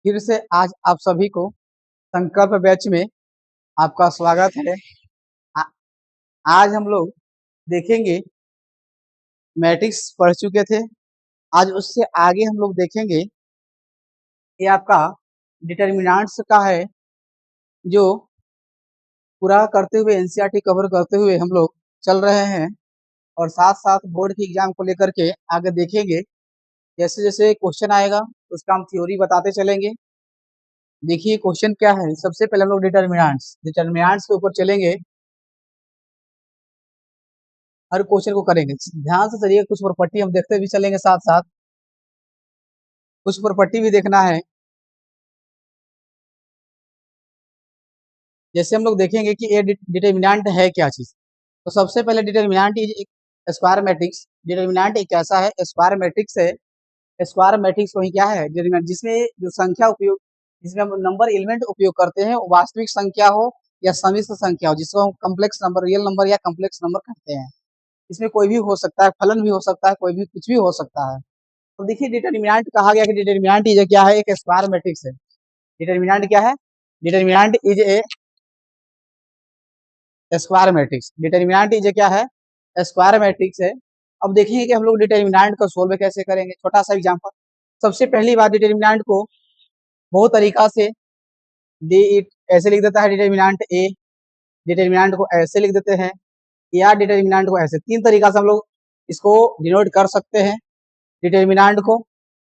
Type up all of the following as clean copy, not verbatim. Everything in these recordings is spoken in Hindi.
फिर से आज आप सभी को संकल्प बैच में आपका स्वागत है। आ, आज हम लोग देखेंगे, मैट्रिक्स पढ़ चुके थे। आज उससे आगे हम लोग देखेंगे कि आपका डिटर्मिनेंट्स का है, जो पूरा करते हुए एनसीईआरटी कवर करते हुए हम लोग चल रहे हैं और साथ साथ बोर्ड की एग्जाम को लेकर के आगे देखेंगे। जैसे जैसे क्वेश्चन आएगा उसका हम थ्योरी बताते चलेंगे। देखिए क्वेश्चन क्या है। सबसे पहले हम लोग डिटर्मिनेंट्स डिटर्मिनेंट्स के ऊपर चलेंगे, हर क्वेश्चन को करेंगे। ध्यान से चलिए, कुछ प्रॉपर्टी हम देखते भी चलेंगे, साथ साथ कुछ प्रॉपर्टी भी देखना है। जैसे हम लोग देखेंगे कि ये डिटर्मिनेंट है क्या चीज। तो सबसे पहले डिटर्मिनेंट इज एक स्क्वायर मैट्रिक्स। डिटर्मिनेंट एक कैसा है? स्क्वायर मैट्रिक्स है। स्क्वायर मैट्रिक्स वही क्या है? डिटर्मिनेंट जिसमें जो संख्या उपयोग, जिसमें हम नंबर एलिमेंट उपयोग करते हैं वो वास्तविक संख्या हो या समिश्र संख्या हो, जिसको हम कम्प्लेक्स नंबर, रियल नंबर या कम्प्लेक्स नंबर कहते हैं। इसमें कोई भी हो सकता है, फलन भी हो सकता है, कोई भी कुछ भी हो सकता है। तो देखिए डिटर्मिनेंट कहा गया कि डिटर्मिनेंट इज क्या है? एक स्क्वायर मैट्रिक्स है। डिटर्मिनेंट क्या है? Determinant is a square matrix. Determinant is क्या है? स्क्वायर मैट्रिक्स है। अब देखेंगे कि हम लोग डिटर्मिनेंट को सोल्व कैसे करेंगे। छोटा सा एग्जांपल। सबसे पहली बात, डिटर्मिनेंट को बहुत तरीका से डी इट ऐसे लिख देता है डिटर्मिनेंट ए, डिटर्मिनेंट को ऐसे लिख देते हैं, या डिटर्मिनेंट को ऐसे। तीन तरीका से हम लोग इसको डिनोट कर सकते हैं डिटर्मिनेंट को।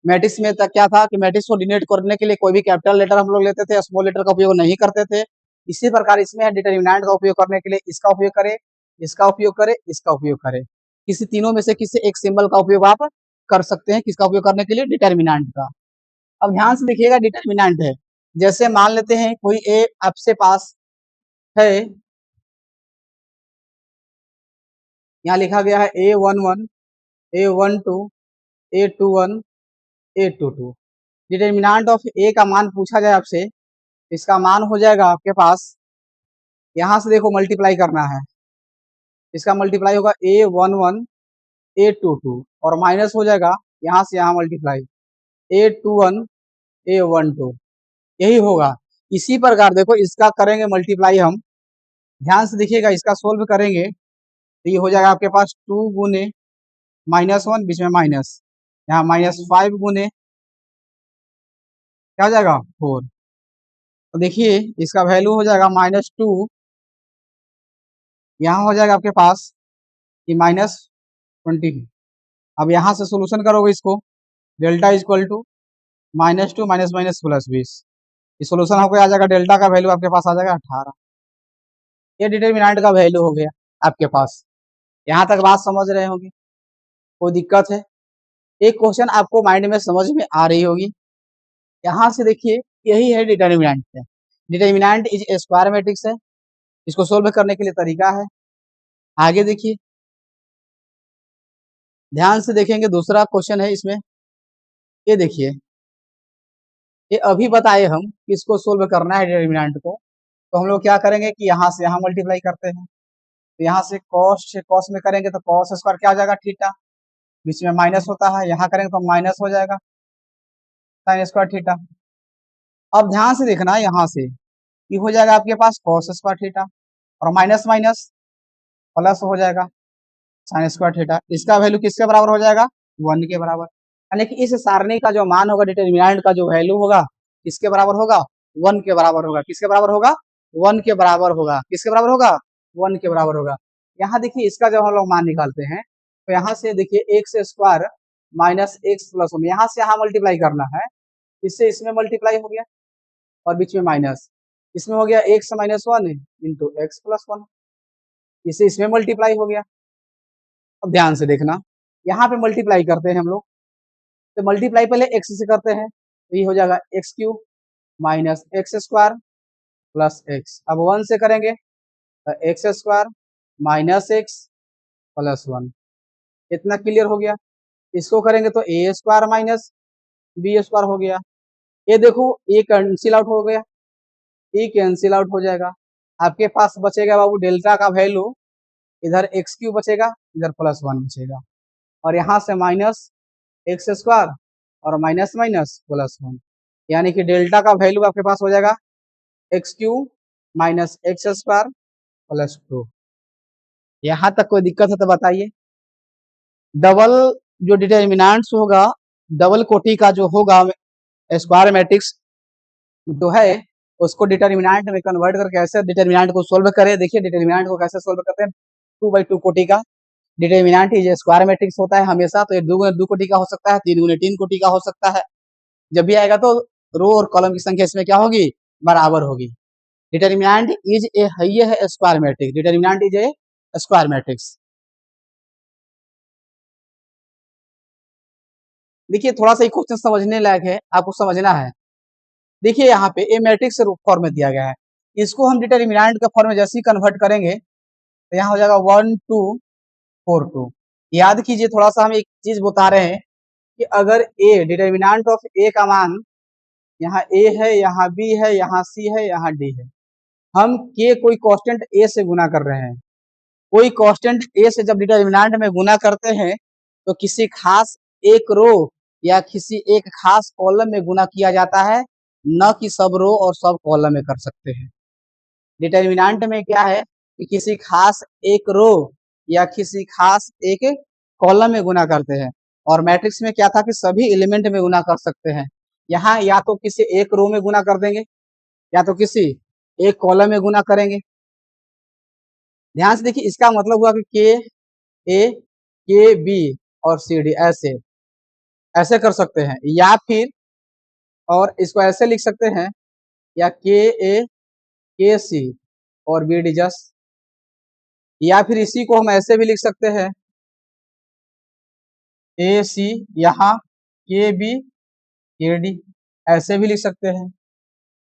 मैट्रिक्स में तक क्या था कि मैट्रिक्स को डिनोट करने के लिए कोई भी कैपिटल लेटर हम लोग लेते थे, स्मॉल लेटर का उपयोग नहीं करते थे। इसी प्रकार इसमें डिटर्मिनेंट का उपयोग करने के लिए इसका उपयोग करें, इसका उपयोग करें, इसका उपयोग करें। किसी तीनों में से किसी एक सिंबल का उपयोग आप कर सकते हैं। किसका उपयोग करने के लिए? डिटर्मिनेंट का। अब ध्यान से देखिएगा, डिटर्मिनेंट है। जैसे मान लेते हैं कोई ए आपसे पास है, यहाँ लिखा गया है A11, A12, A21, A22। Determinant of ए का मान पूछा जाए आपसे, इसका मान हो जाएगा आपके पास, यहाँ से देखो मल्टीप्लाई करना है, इसका मल्टीप्लाई होगा A11, A22 और माइनस हो जाएगा यहाँ से यहाँ मल्टीप्लाई A21, A12। यही होगा। इसी प्रकार देखो इसका करेंगे मल्टीप्लाई हम। ध्यान से देखिएगा, इसका सोल्व करेंगे तो ये हो जाएगा आपके पास 2 गुने -1, बीच में माइनस, यहाँ -5 गुने क्या हो जाएगा 4। तो देखिए इसका वैल्यू हो जाएगा -2, यहाँ हो जाएगा आपके पास कि -20। अब यहाँ से सोल्यूशन करोगे इसको, delta is equal to -2 minus minus +20। इस सोल्यूशन आपको आ जाएगा, डेल्टा का वैल्यू आपके पास आ जाएगा 18। ये डिटर्मिनेंट का वैल्यू हो गया आपके पास। यहाँ तक बात समझ रहे होंगे? कोई दिक्कत है? एक क्वेश्चन आपको माइंड में समझ में आ रही होगी। यहाँ से देखिए, यही है डिटर्मिनेंट है। Determinant is a square matrix है। इसको सोल्व करने के लिए तरीका है। आगे देखिए, ध्यान से देखेंगे, दूसरा क्वेश्चन है इसमें। ये देखिए, ये अभी बताए हम कि इसको सोल्व करना है डिटर्मिनेंट को। तो हम लोग क्या करेंगे कि यहाँ से यहाँ मल्टीप्लाई करते हैं। तो यहाँ से कॉस से कॉस में करेंगे तो कॉस स्क्वायर क्या हो जाएगा? थीटा। बीच में माइनस होता है, यहाँ करेंगे तो माइनस हो जाएगा साइन स्क्वायर थीटा। अब ध्यान से देखना, यहाँ से ये हो जाएगा आपके पास कॉस स्क्वायर थीटा और माइनस माइनस प्लस हो जाएगा साइन स्क्वायर थीटा। इसका वैल्यू किसके बराबर हो जाएगा? 1 के बराबर। यानी कि इस सारणी का जो मान होगा, डिटर्मिनेंट का जो वैल्यू होगा, किसके बराबर होगा? 1 के बराबर होगा। किसके बराबर होगा? 1 के बराबर होगा। किसके बराबर होगा? 1 के बराबर होगा। यहाँ देखिए, इसका जब हम लोग मान निकालते हैं तो यहाँ से देखिए x square minus x plus 1, यहाँ से यहाँ मल्टीप्लाई करना है, इससे इसमें मल्टीप्लाई हो गया और बीच में माइनस, इसमें हो गया x minus 1 into x plus 1, इससे इसमें मल्टीप्लाई हो गया। अब ध्यान से देखना, यहाँ पे मल्टीप्लाई करते हैं हम लोग। तो मल्टीप्लाई पहले एक्स से करते हैं, तो ये हो जाएगा x cube minus x square plus x. अब 1 से करेंगे तो x square minus x plus 1। इतना क्लियर हो गया। इसको करेंगे तो ए स्क्वायर माइनस बी स्क्वायर हो गया। ये देखो, ये कैंसिल आउट हो गया, ये कैंसिल आउट हो जाएगा। आपके पास बचेगा बाबू डेल्टा का वैल्यू, इधर एक्स क्यूब बचेगा, इधर प्लस 1 बचेगा और यहाँ से माइनस एक्स स्क्वायर और माइनस माइनस प्लस 1। यानी कि डेल्टा का वैल्यू आपके पास हो जाएगा x Q minus x square plus 2। यहां तक कोई दिक्कत है तो बताइए। डबल जो डिटर्मिनेंट्स होगा, डबल कोटि का जो होगा स्क्वायर मैट्रिक्स जो है, उसको डिटर्मिनेंट में कन्वर्ट करके ऐसे डिटर्मिनेंट को सोल्व करें। देखिए डिटर्मिनेंट को कैसे सोल्व करते हैं। 2/2 कोटि का डिटर्मिनेंट ये स्क्वायर मैट्रिक्स होता है हमेशा, तो ये 2 गुने 2 कोटि का हो सकता है, 3 गुने 3 कोटि का हो सकता है। जब भी आएगा तो रो और कॉलम की संख्या इसमें क्या होगी, बराबर होगी। डिटर्मिनेंट इज ए है square matrix, determinant is a square matrix. देखिए थोड़ा सा क्वेश्चन समझने लायक है, आपको समझना है। देखिए यहाँ पे ए मैट्रिक्स फॉर्म में दिया गया है, इसको हम डिटर्मिनेंट का फॉर्म में जैसे ही कन्वर्ट करेंगे तो यहाँ हो जाएगा 1 2 4 2। याद कीजिए, थोड़ा सा हम एक चीज बता रहे हैं कि अगर ए डिटर्मिनेंट ऑफ ए का मान यहाँ ए है, यहाँ बी है, यहाँ सी है, यहाँ डी है, हम के कोई कांस्टेंट ए से गुना कर रहे हैं। कोई कांस्टेंट ए से जब डिटर्मिनेंट में गुना करते हैं तो किसी खास एक रो या किसी एक खास कॉलम में गुना किया जाता है, न कि सब रो और सब कॉलम में कर सकते हैं। डिटर्मिनेंट में क्या है कि किसी खास एक रो या किसी खास एक कॉलम में गुना करते हैं, और मैट्रिक्स में क्या था कि सभी एलिमेंट में गुना कर सकते हैं। यहाँ या तो किसी एक रो में गुना कर देंगे या तो किसी एक कॉलम में गुना करेंगे। ध्यान से देखिए, इसका मतलब हुआ कि के ए के बी और सी डी ऐसे ऐसे कर सकते हैं, या फिर और इसको ऐसे लिख सकते हैं, या के ए के सी और बी डी जस्ट, या फिर इसी को हम ऐसे भी लिख सकते हैं ए सी यहाँ के बी के डी, ऐसे भी लिख सकते हैं।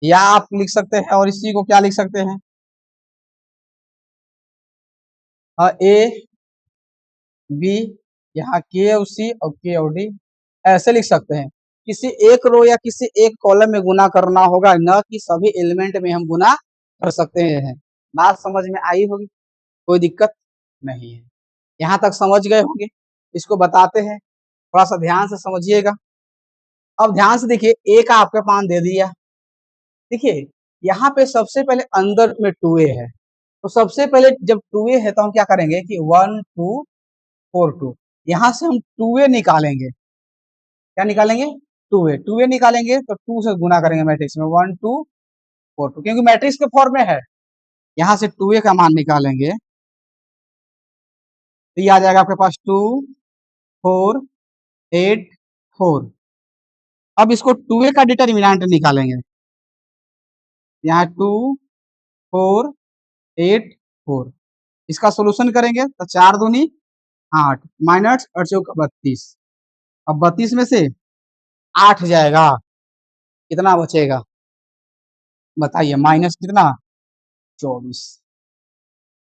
या आप लिख सकते हैं और इसी को क्या लिख सकते हैं, ए बी यहाँ के और सी और के और डी, ऐसे लिख सकते हैं। किसी एक रो या किसी एक कॉलम में गुना करना होगा, न कि सभी एलिमेंट में हम गुना कर सकते हैं। बात समझ में आई होगी, कोई दिक्कत नहीं है। यहाँ तक समझ गए होंगे। इसको बताते हैं, थोड़ा सा ध्यान से समझिएगा। अब ध्यान से देखिए, ए का आपका मान दे दिया। देखिए यहाँ पे सबसे पहले अंदर में 2a है, तो सबसे पहले जब 2a है तो हम क्या करेंगे कि 1 2 4 2, यहाँ से हम 2a निकालेंगे। क्या निकालेंगे, 2a निकालेंगे तो 2 से गुना करेंगे मैट्रिक्स में, 1 2 4 2, क्योंकि मैट्रिक्स के फॉर्म में है। यहाँ से 2a का मान निकालेंगे तो ये आ जाएगा आपके पास 2 4 8 4। अब इसको 2a का डिटर्मिनेंट निकालेंगे, यहाँ 2 4 8 4, इसका सोल्यूशन करेंगे तो 4 दूनी 8 माइनस 8 चौक 32। अब 32 में से 8 जाएगा, कितना बचेगा बताइए, माइनस कितना 24।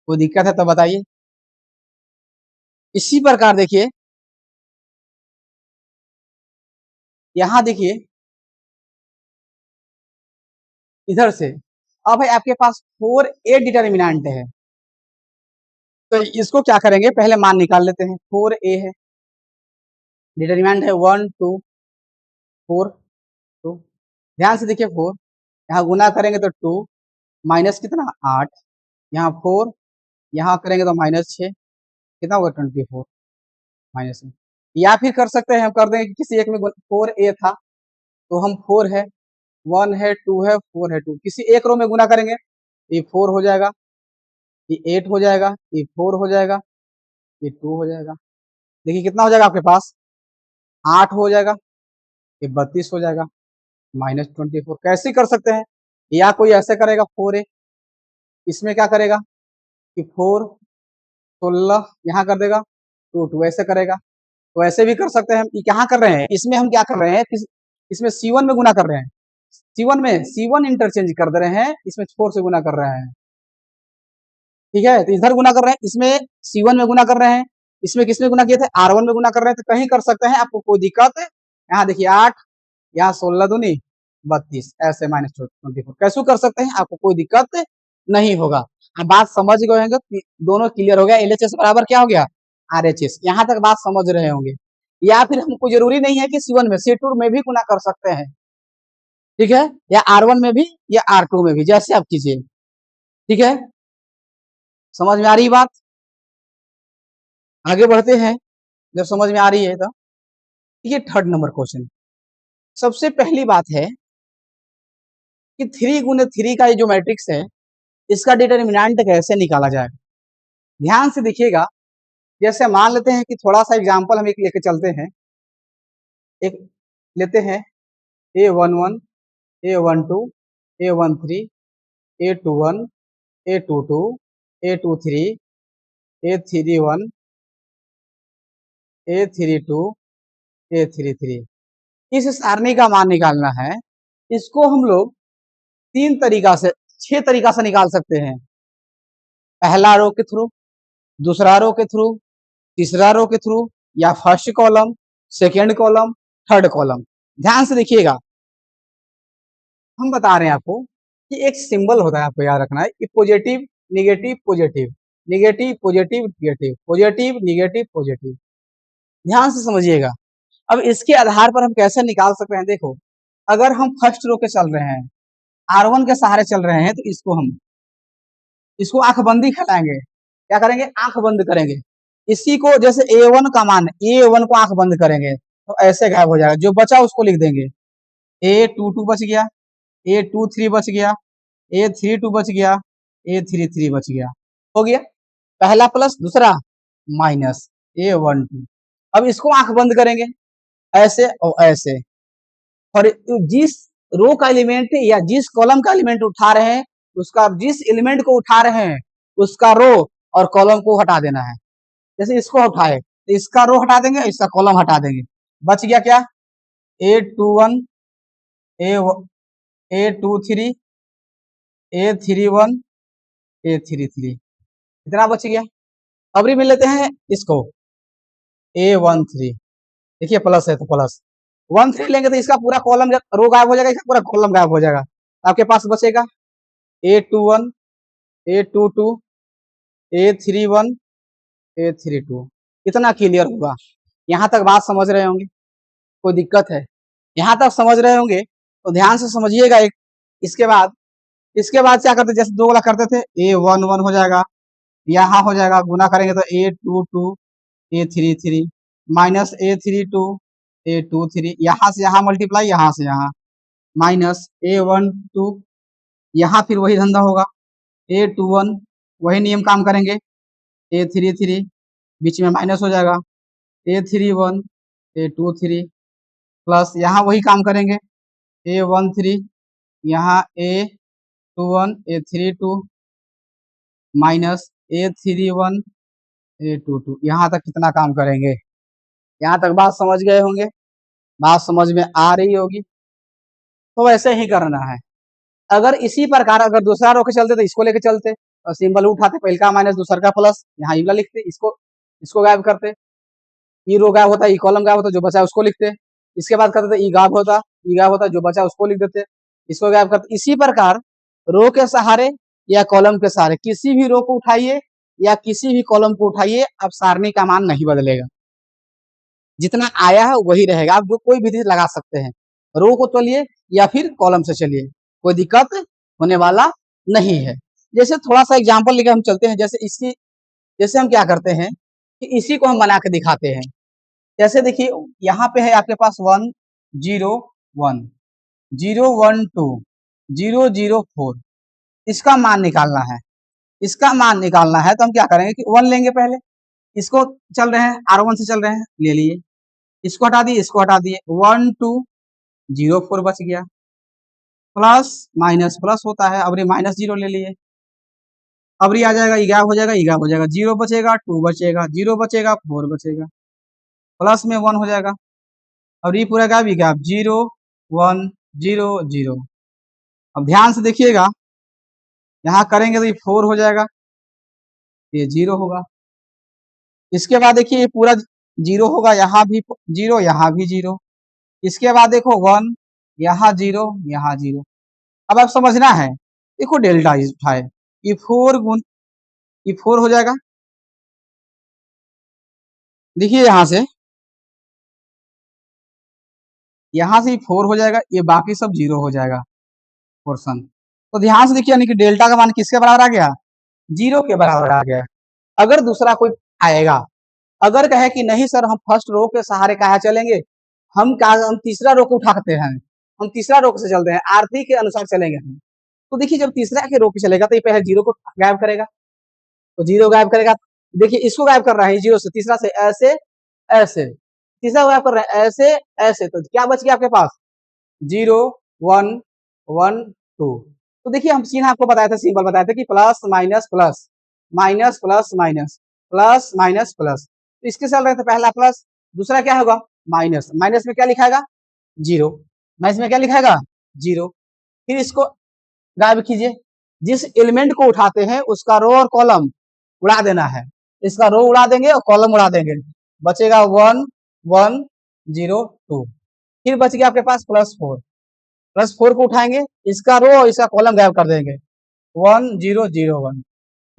कोई दिक्कत है तो बताइए। इसी प्रकार देखिए, यहां देखिए इधर से, अब भाई आपके पास 4a डिटर्मिनेंट है, तो इसको क्या करेंगे, पहले मान निकाल लेते हैं। 4a है, डिटर्मिनेंट है 1 2 4 2। ध्यान से देखिए 4, यहाँ गुना करेंगे तो 2 माइनस कितना 8, यहाँ 4, यहाँ करेंगे तो माइनस 6, कितना होगा 24 माइनस में। या फिर कर सकते हैं, हम कर देंगे कि किसी एक में 4a था तो हम 4 है 1 है 2 है 4 है 2, किसी एक रो में गुना करेंगे, ये 4 हो जाएगा, ये 8 हो जाएगा, ये 4 हो जाएगा, ये 2 हो जाएगा। देखिए कितना हो जाएगा आपके पास, 8 हो जाएगा, ये 32 हो जाएगा, माइनस 24। कैसे कर सकते हैं, या कोई ऐसे करेगा 4a, इसमें क्या करेगा कि 4 16 यहाँ कर देगा, 2 2 ऐसे करेगा। तो ऐसे भी कर सकते हैं। हम क्या कर रहे हैं, इसमें हम क्या कर रहे हैं, इसमें C1 में गुना कर रहे हैं, C1 में C1 इंटरचेंज कर दे रहे हैं, इसमें 4 से गुना कर रहे हैं। ठीक है, तो इधर गुना कर रहे हैं, इसमें C1 में गुना कर रहे हैं, इसमें किसमें गुना किए थे, R1 में गुना कर रहे हैं, तो कहीं कर सकते हैं, आपको कोई दिक्कत है। यहाँ देखिए 8, यहाँ 16 दूनी 32, ऐसे माइनस 24 कैसे कर सकते हैं, आपको कोई दिक्कत नहीं होगा। अब बात समझ गए होंगे, दोनों क्लियर हो गया। LHS बराबर क्या हो गया, RHS। यहाँ तक बात समझ रहे होंगे। या फिर हमको जरूरी नहीं है कि C1 में, C2 में भी गुना कर सकते हैं। ठीक है, या R1 में भी या R2 में भी, जैसे आप कीजिए। ठीक है, समझ में आ रही बात? आगे बढ़ते हैं, जब समझ में आ रही है तो ये थर्ड नंबर क्वेश्चन। सबसे पहली बात है कि 3 × 3 का ये जो मैट्रिक्स है, इसका डिटर्मिनेंट कैसे निकाला जाए। ध्यान से देखिएगा, जैसे मान लेते हैं कि थोड़ा सा एग्जांपल हम एक लेके चलते हैं। एक लेते हैं A11, A12, A13, A21, A22, A23, A31, A32, A33। इस सारणी का मान निकालना है। इसको हम लोग 6 तरीका से निकाल सकते हैं। पहला रो के थ्रू, दूसरा रो के थ्रू, तीसरा रो के थ्रू, या first column, second column, third column. ध्यान से देखिएगा, हम बता रहे हैं आपको कि एक सिंबल होता है, आपको याद रखना है कि positive negative positive, negative positive negative, positive negative positive. ध्यान से समझिएगा। अब इसके आधार पर हम कैसे निकाल सकते हैं, देखो, अगर हम फर्स्ट रो के चल रहे हैं, R1 के सहारे चल रहे हैं, तो इसको आंख बंदी खिलाएंगे। क्या करेंगे? आंख बंद करेंगे। इसी को जैसे A1 का मान, A1 को आंख बंद करेंगे तो ऐसे गायब हो जाएगा, जो बचा उसको लिख देंगे। A22 बच गया, A23 बच गया, A32 बच गया, A33 बच गया। हो गया पहला प्लस, दूसरा माइनस, A12। अब इसको आंख बंद करेंगे, ऐसे और ऐसे। और जिस रो का एलिमेंट या जिस कॉलम का एलिमेंट उठा रहे हैं, उसका जिस एलिमेंट को उठा रहे हैं उसका रो और कॉलम को हटा देना है। जैसे इसको उठाए तो इसका रो हटा देंगे, इसका कॉलम हटा देंगे। बच गया क्या? A21, A23, A31, A33। इतना बच गया। अब मिल लेते हैं इसको A13। देखिए प्लस है तो प्लस 13 लेंगे तो इसका पूरा कॉलम रो गायब हो जाएगा, इसका पूरा कॉलम गायब हो जाएगा। आपके पास बचेगा A21, A22, A31, A32। इतना क्लियर होगा। यहाँ तक बात समझ रहे होंगे? कोई दिक्कत है? यहाँ तक समझ रहे होंगे तो ध्यान से समझिएगा। एक इसके बाद क्या करते, जैसे 2 वाला करते थे, A11 हो जाएगा, यहाँ हो जाएगा, गुना करेंगे तो A22, A33 minus A32, A23, यहाँ से यहाँ मल्टीप्लाई, यहाँ से यहाँ माइनस A12, यहाँ फिर वही धंधा होगा, A21 वही नियम काम करेंगे, A33 बीच में माइनस हो जाएगा, A31, A23 प्लस यहाँ वही काम करेंगे, A13 यहाँ A21, A32 minus A31, A22। यहाँ तक कितना काम करेंगे? यहाँ तक बात समझ गए होंगे? बात समझ में आ रही होगी? तो वैसे ही करना है। अगर इसी प्रकार अगर दूसरा रो के चलते तो इसको लेके चलते और सिंबल उठाते, पहले का माइनस दूसरा का प्लस, यहाँ ये लिखते, इसको गायब करते, ई रो गायब होता, ई कॉलम गायब होता, जो बचा उसको लिखते। इसके बाद करते थे ई गायब होता, जो बचा उसको लिख देते, इसको गायब करते। इसी प्रकार रो के सहारे या कॉलम के सहारे किसी भी रो को उठाइए या किसी भी कॉलम को उठाइए, अब सारणी का मान नहीं बदलेगा, जितना आया है वही रहेगा। आप जो कोई विधि लगा सकते हैं, रो को चलिए या फिर कॉलम से चलिए, कोई दिक्कत होने वाला नहीं है। जैसे थोड़ा सा एग्जांपल लेकर हम चलते हैं। जैसे हम क्या करते हैं कि इसी को हम बना के दिखाते हैं। जैसे देखिए, यहाँ पे है आपके पास 1 0 1 0 1 2 0 0 4। इसका मान निकालना है। इसका मान निकालना है तो हम क्या करेंगे कि 1 लेंगे पहले। इसको चल रहे हैं, R1 से चल रहे हैं, ले लिए। इसको हटा दिए, इसको हटा दिए, 1 2 0 4 बच गया। प्लस माइनस प्लस होता है, अब ये माइनस 0 ले लिए। अब ये आ जाएगा, ये गायब हो जाएगा, ये गायब हो जाएगा, 0 बचेगा, 2 बचेगा, 0 बचेगा, 4 बचेगा, प्लस में 1 हो जाएगा। अब ये पूरा गायब, ये गायब, 0 1 0 0। अब ध्यान से देखिएगा, यहाँ करेंगे तो ये 4 हो जाएगा, ये 0 होगा। इसके बाद देखिए ये पूरा 0 होगा, यहाँ भी 0, यहाँ भी 0। इसके बाद देखो 1, यहाँ 0, यहाँ 0। अब आप समझना है, देखो डेल्टा उठाए, ये 4 हो जाएगा। देखिए यहाँ से यहाँ से 4 हो जाएगा, ये बाकी सब 0 हो जाएगा पोर्शन। तो ध्यान से देखिए, यानी कि डेल्टा का मान किसके बराबर आ गया? 0 के बराबर आ गया। अगर दूसरा कोई आएगा, अगर कहे कि नहीं सर हम फर्स्ट रो के सहारे कहा चलेंगे, हम तीसरा रो को उठाते हैं, हम तीसरा रो से चलते हैं, आरती के अनुसार चलेंगे हम। तो देखिए जब तीसरा के रो पे चलेगा तो ये पहले 0 को गायब करेगा, तो 0 गायब करेगा। देखिए इसको गायब कर रहा है 0 से, तीसरा से ऐसे ऐसे, तीसरा गायब कर रहा है ऐसे ऐसे, तो क्या बच गया आपके पास? 0 1 1 2। तो देखिए हम सीधा आपको बताया था, सिंबल बताया था कि plus minus plus minus plus minus plus minus plus. तो इसके चल रहे थे, पहला प्लस, दूसरा क्या होगा? माइनस। माइनस में क्या लिखाएगा? 0। माइनस में क्या लिखाएगा? 0। फिर इसको गायब कीजिए, जिस एलिमेंट को उठाते हैं उसका रो और कॉलम उड़ा देना है। इसका रो उड़ा देंगे और कॉलम उड़ा देंगे, बचेगा 1 1 0 2। फिर बच गया आपके पास +4। +4 को उठाएंगे, इसका रो और इसका कॉलम गायब कर देंगे, 1 0 0 1।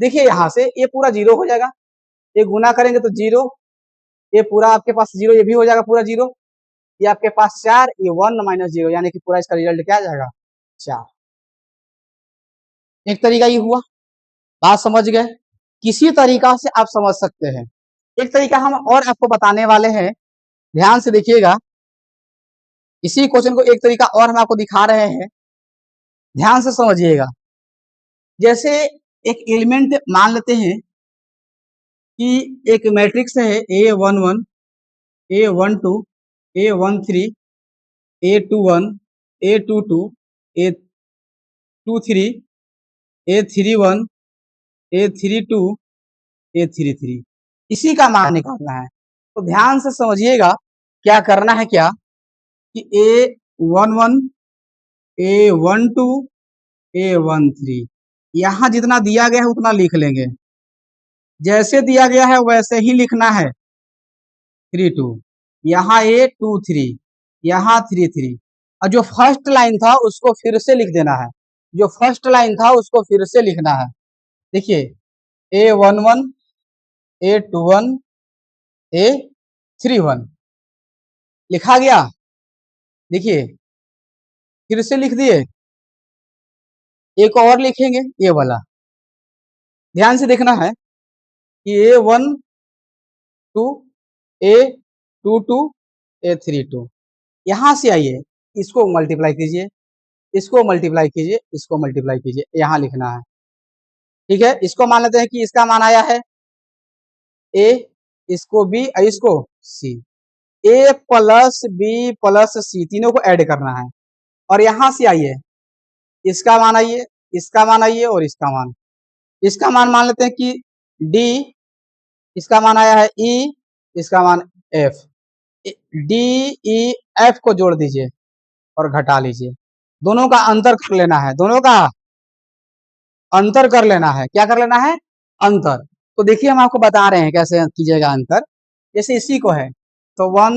देखिए यहाँ से ये पूरा 0 हो जाएगा, ये गुना करेंगे तो 0, ये पूरा आपके पास 0, ये भी हो जाएगा पूरा 0, ये आपके पास 4, ये 1 माइनस 0, यानी कि पूरा इसका रिजल्ट क्या आ जाएगा? 4। एक तरीका ये हुआ, बात समझ गए? किसी तरीका से आप समझ सकते हैं। एक तरीका हम और आपको बताने वाले हैं, ध्यान से देखिएगा। इसी क्वेश्चन को एक तरीका और हम आपको दिखा रहे हैं, ध्यान से समझिएगा। जैसे एक एलिमेंट मान लेते हैं कि एक मैट्रिक्स है A11 A12 A13 A21 A22 A23 A31 A32 A33, इसी का मान निकालना है। तो ध्यान से समझिएगा, क्या करना है, क्या कि A11 A12 A13 यहाँ जितना दिया गया है उतना लिख लेंगे, जैसे दिया गया है वैसे ही लिखना है। 32 यहाँ A23 यहाँ 33, और जो फर्स्ट लाइन था उसको फिर से लिख देना है, जो फर्स्ट लाइन था उसको फिर से लिखना है। देखिए A11 A21 A31 लिखा गया। देखिए फिर से लिख दिए, एक और लिखेंगे ये वाला, ध्यान से देखना है कि A12 A22 A32, यहां से आइए, इसको मल्टीप्लाई कीजिए, इसको मल्टीप्लाई कीजिए, इसको मल्टीप्लाई कीजिए, यहां लिखना है। ठीक है, इसको मान लेते हैं कि इसका मान आया है A, इसको B और इसको C। A plus B plus C तीनों को ऐड करना है, और यहां से आइए, इसका मान आइए, इसका मान आइए और इसका मान, इसका मान लेते हैं कि D, इसका मान आया है E, इसका मान F। D E F को जोड़ दीजिए और घटा लीजिए, दोनों का अंतर कर लेना है, दोनों का अंतर कर लेना है। क्या कर लेना है? अंतर। तो देखिए हम आपको बता रहे हैं कैसे कीजिएगा अंतर। जैसे इसी को है तो 1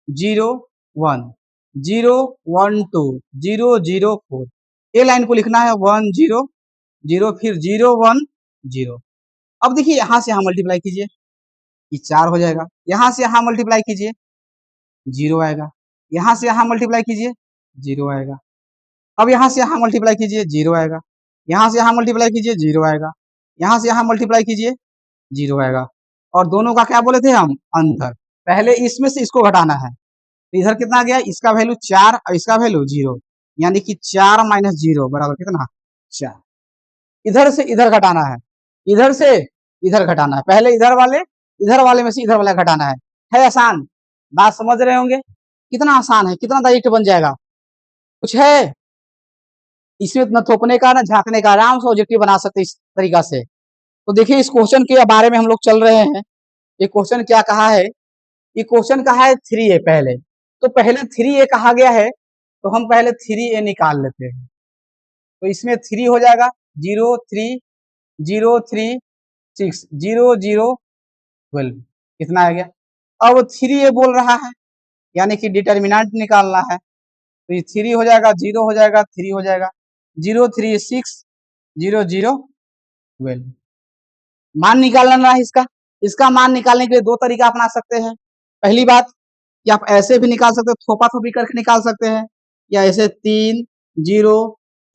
0 1 0 1 2 0 0 4, ये लाइन को लिखना है 1 0 0 फिर 0 1 0। अब देखिए यहां से यहां मल्टीप्लाई कीजिए, ये 4 हो जाएगा, यहां से यहां मल्टीप्लाई कीजिए 0 आएगा, यहां से यहां मल्टीप्लाई कीजिए 0 आएगा। अब यहां से यहां मल्टीप्लाई कीजिए 0 आएगा, यहां से यहां मल्टीप्लाई कीजिए 0 आएगा, यहां से यहां मल्टीप्लाई कीजिए 0 आएगा। और दोनों का क्या बोले थे हम? अंतर। पहले इसमें से इसको घटाना है, तो इधर कितना गया? इसका वैल्यू 4 और इसका वैल्यू 0, यानी कि 4 माइनस 0 बराबर कितना? 4। इधर से इधर घटाना है, इधर से इधर घटाना है, पहले इधर वाले में से इधर वाला घटाना है आसान? बात समझ रहे होंगे कितना आसान है, कितना डायरेक्ट बन जाएगा। कुछ है इसमें न थोपने का न झांकने का, आराम से ऑब्जेक्टिव बना सकते इस तरीका से। तो देखिए इस क्वेश्चन के बारे में हम लोग चल रहे हैं। ये क्वेश्चन क्या कहा है? ये क्वेश्चन कहा है 3A पहले, तो पहले 3A कहा गया है, तो हम पहले 3A निकाल लेते हैं। तो इसमें 3 हो जाएगा, 0 3 0 3 6 0 0 12, कितना आ गया? अब 3A बोल रहा है, यानी कि डिटर्मिनेंट निकालना है, तो ये 3 हो जाएगा, 0 हो जाएगा, 3 हो जाएगा, 0 3 6 0 0 12। मान निकालना है इसका। इसका मान निकालने के लिए दो तरीका अपना सकते हैं। पहली बात, या आप ऐसे भी निकाल सकते हो, थोपा थोपी करके निकाल सकते हैं, या ऐसे 3 0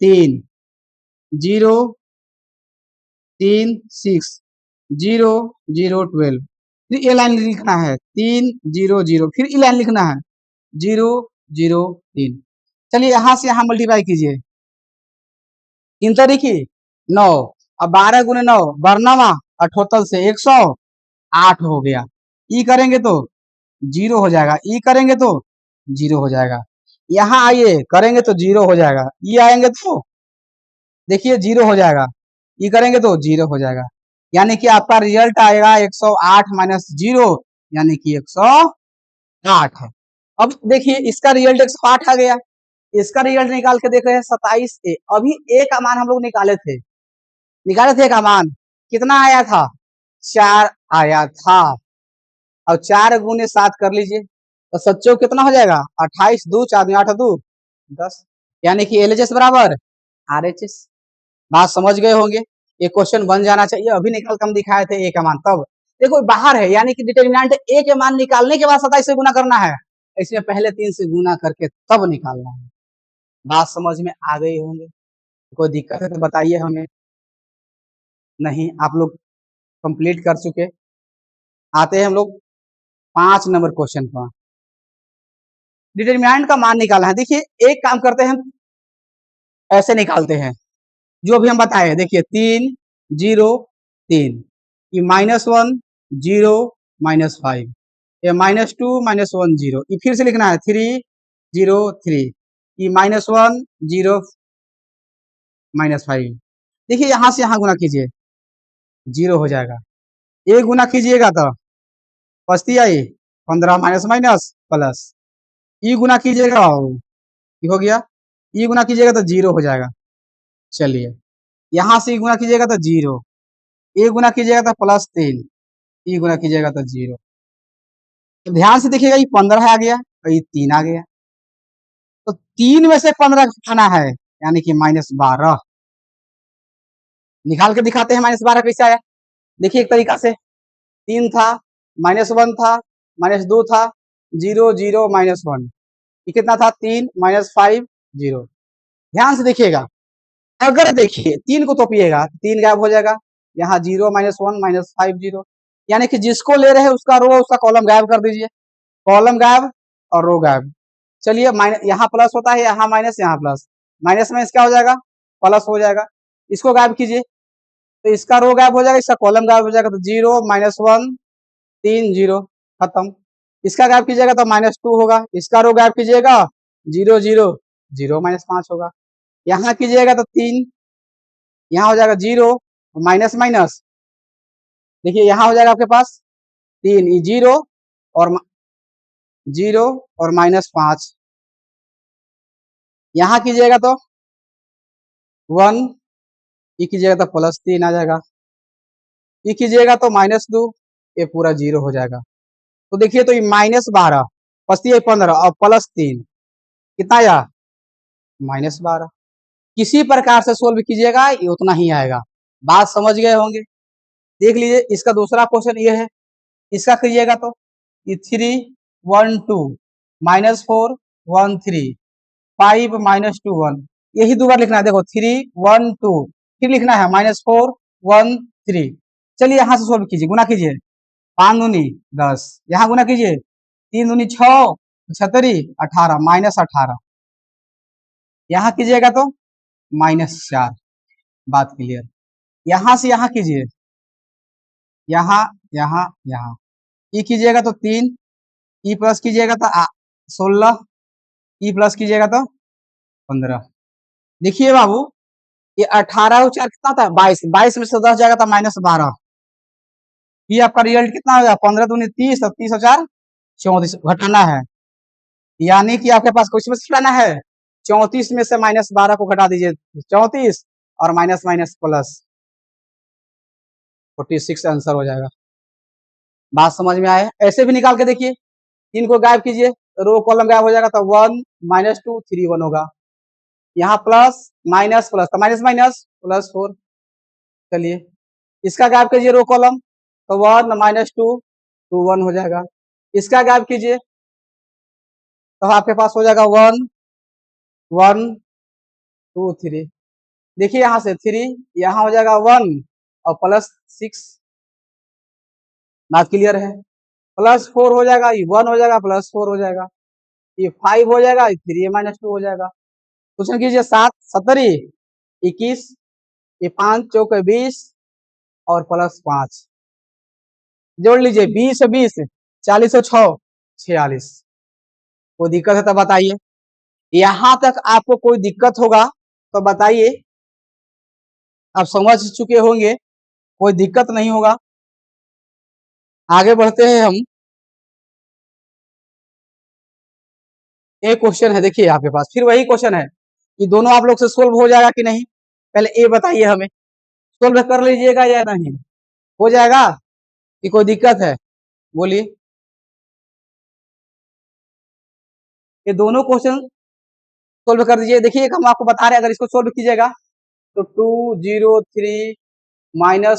3 0 3 6 0 0 12, फिर ये लाइन लिखना है 3 0 0, फिर ये लाइन लिखना है 0 0 3। चलिए यहां से यहां मल्टीप्लाई कीजिए, 3 तरीके 9, अब 12 गुने 9 बरनवा 78 से 108 हो गया। ई करेंगे तो 0 हो जाएगा, ई करेंगे तो 0 हो जाएगा। यहाँ आइए करेंगे तो 0 हो जाएगा, ई आएंगे तो देखिए 0 हो जाएगा, ई करेंगे तो 0 हो जाएगा। यानी कि आपका रिजल्ट आएगा 108 माइनस 0, यानी कि 108 है। अब देखिए इसका रिजल्ट 108 आ गया, इसका रिजल्ट निकाल के देख रहे हैं 27 ए। अभी ए का मान हम लोग निकाले थे का मान कितना आया था, 4 आया था। अब 4 गुने 7 कर लीजिए तो सच्चो कितना हो जाएगा, 28 2 4 8 2 10, यानी कि एलएचएस बराबर आरएचएस। बात समझ गए होंगे, ये क्वेश्चन बन जाना चाहिए। अभी निकाल के हम दिखाए थे ए का मान, तब देखो बाहर है, यानी कि डिटरमिनेंट ए के मान निकालने के बाद 27 से गुना करना है, इसमें पहले 3 से गुना करके तब निकालना है। बात समझ में आ गई होंगे, कोई दिक्कत है तो बताइए हमें। नहीं, आप लोग कंप्लीट कर चुके। आते हैं हम लोग 5 नंबर क्वेश्चन पर। डिटरमिनेंट का मान निकालना है। देखिए एक काम करते हैं, हम ऐसे निकालते हैं जो भी हम बताए। देखिए 3 0 3, ये -1 0 -5, ये -2 -1 0, ये फिर से लिखना है 3 0 3, ये -1 0 -5। देखिए यहां से यहां गुना कीजिए 0 हो जाएगा, एक गुना कीजिएगा तो पचती आई 15 माइनस माइनस प्लस, ई गुना कीजिएगा ये हो गया, ई गुना कीजिएगा तो 0 हो जाएगा। चलिए यहां से ई गुना कीजिएगा तो 0, ए गुना कीजिएगा तो +3, ई गुना कीजिएगा तो 0। तो ध्यान से देखिएगा, ये 15 आ गया और ये 3 आ गया, तो 3 में से 15 घटाना है, यानी कि -12। निकाल के दिखाते हैं -12 कैसे आया। देखिए एक तरीका से, 3 था -1 था -2 था 0 0 -1, ये कितना था 3 -5 0। ध्यान से देखिएगा, अगर देखिए 3 को तोपिएगा 3 गायब हो जाएगा, यहाँ 0 -1 -5 0, यानी कि जिसको ले रहे हैं उसका रो उसका कॉलम गायब कर दीजिए, कॉलम गायब और रो गायब। चलिए यहाँ प्लस होता है, यहाँ माइनस, यहाँ प्लस, माइनस में क्या हो जाएगा, प्लस हो जाएगा। इसको गायब कीजिए तो इसका रो गायब हो जाएगा, इसका कॉलम गायब हो जाएगा, तो 0 -1 3 0 खत्म। इसका गायब कीजिएगा तो -2 होगा, इसका रो गायब कीजिएगा 0 0 0 -5 होगा। यहाँ कीजिएगा तो 3, यहाँ हो जाएगा 0 माइनस माइनस, देखिए यहाँ हो जाएगा आपके पास 3, 0 और 0 और -5, यहाँ कीजिएगा तो 1, ये कीजिएगा तो +3 आ जाएगा, ये कीजिएगा तो -2, ये पूरा 0 हो जाएगा। तो देखिए तो ये -12 पचती है 15 और +3 कितना आया -12। किसी प्रकार से सोल्व कीजिएगा ये उतना ही आएगा। बात समझ गए होंगे। देख लीजिए इसका दूसरा क्वेश्चन ये है, इसका कीजिएगा तो ये 3 1 2 -4 1 3 5 -2 1, यही दो बार लिखना है। देखो 3 1 2 फिर लिखना है -4 1 3। चलिए यहाँ से सोल्व कीजिए, गुना कीजिए 5 दूनी 10, यहाँ गुना कीजिए 3 दूनी 6 छतरी 18 -18, यहाँ कीजिएगा तो -4। बात क्लियर। यहाँ से यहाँ कीजिए, यहाँ यहाँ यहाँ, ई कीजिएगा तो 3, ई प्लस कीजिएगा तो 16, ई प्लस कीजिएगा तो 15। देखिए बाबू ये 18 और 4 कितना था 22, 22 में से 10 जाएगा तो -12, ये आपका रिजल्ट कितना होगा 15 दूनी 30 और 30 और 4 34 घटाना है, यानी कि आपके पास कुछ में घटाना है 34 में से -12 को घटा दीजिए 34 और माइनस माइनस प्लस 46 आंसर हो जाएगा। बात समझ में आए, ऐसे भी निकाल के देखिए, 3 को गायब कीजिए रो कॉलम गायब हो जाएगा, तो 1 -2 3 1 होगा, यहाँ प्लस माइनस प्लस तो माइनस माइनस +4। चलिए इसका गायब कीजिए रो कॉलम, तो 1 -2 2 1 हो जाएगा, इसका गायब कीजिए तो आपके पास हो जाएगा 1 1 2 3। देखिए यहां से 3, यहां हो जाएगा 1 और प्लस 6। बात क्लियर है? प्लस 4 हो जाएगा, ये 1 हो जाएगा, प्लस 4 हो जाएगा, ये 5 हो जाएगा, ये 3 माइनस 2 हो जाएगा। क्वेश्चन कीजिए 7 17 21, ये 5 चौक 20 और प्लस 5 जोड़ लीजिए, 20 20 40 और 6 46। कोई दिक्कत है तो बताइए। यहां तक आपको कोई दिक्कत होगा तो बताइए, आप समझ चुके होंगे, कोई दिक्कत नहीं होगा। आगे बढ़ते हैं हम। एक क्वेश्चन है, देखिए आपके पास फिर वही क्वेश्चन है कि दोनों आप लोग से सोल्व हो जाएगा कि नहीं, पहले ये बताइए हमें, सोल्व कर लीजिएगा या नहीं, हो जाएगा कि कोई दिक्कत है? बोलिए। ये दोनों क्वेश्चन सोल्व कर दीजिए। देखिए हम आपको बता रहे हैं, अगर इसको सोल्व कीजिएगा तो 2 0 3 -1